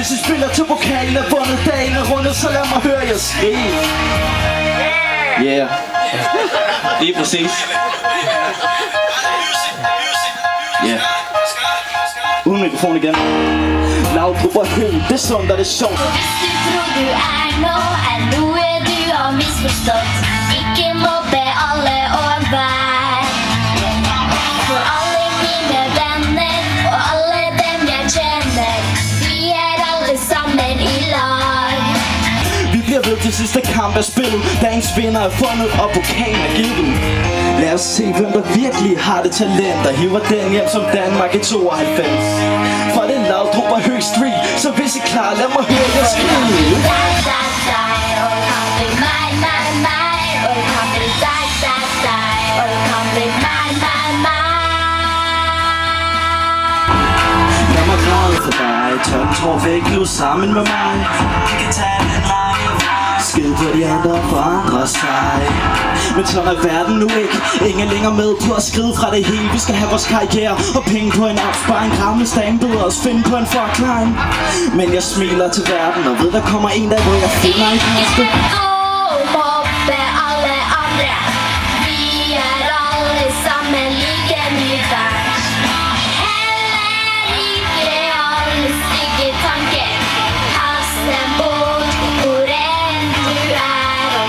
Hvis I spiller til vokalen og vundet dagen og rundet, så lad mig høre jer skrige. Yeah. Lige præcis. Yeah. Uden mikrofon igen. Laudrup og Høg, det er sundt og det er sjovt. Hvis du tror du er noe du har misforstått. Ikke mobbe alle og enhver. For alle mine venner og alle dem jeg kjenner, vi er alle sammen i lag. Vi bliver ved til sidste kamp af spillet. Dagens vinder er fundet og pokalen er givet. Lad os se hvem der virkelig har det talent, der hiver den hjem som Danmark i 92. For det er Laudrup og Høg Street, så hvis I er klar, lad mig høre jer skrige. Lad mig græde for dig, tørken tror væk, løb sammen med mig. Vi kan tage den lange vej, skid på de andre forandrer sig. Men sådan er verden nu ikke. Ingen længere med på at skride fra det hele. Vi skal have vores karriere og penge på en opsparing. Kravne stagen beder os finde på en forklaring. Men jeg smiler til verden og ved der kommer en dag, hvor jeg finder en kiste. Mobbe alle andre. Vi er alle sammen like mye verdt. Heller ikke alle stygge tanker. Kast dem bort hvor enn du er. Og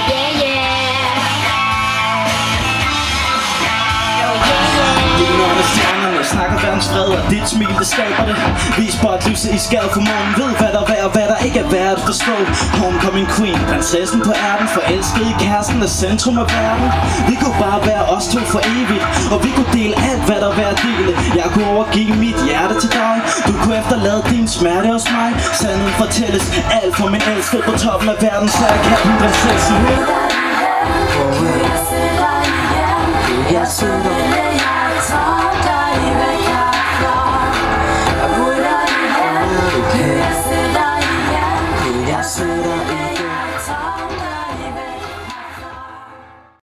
Dine stjernerne snakker verdens fred, og dit smil det skaber det. Vis bare et lyset i skade for morgen. Ved hvad der er værd og hvad der ikke er værd at forstå. Homecoming queen, prinsessen på ærten, forelsket i kæresten er centrum af verden. Vi kunne bare være os to for evigt, og vi kunne dele alt hvad der er værd at dele. Jeg kunne overgive mit hjerte til dig. Du kunne efterlade din smerte hos mig. Sandheden fortælles alt for min elskede på toppen af verden, så jeg kan den prinsessen. Jeg sidder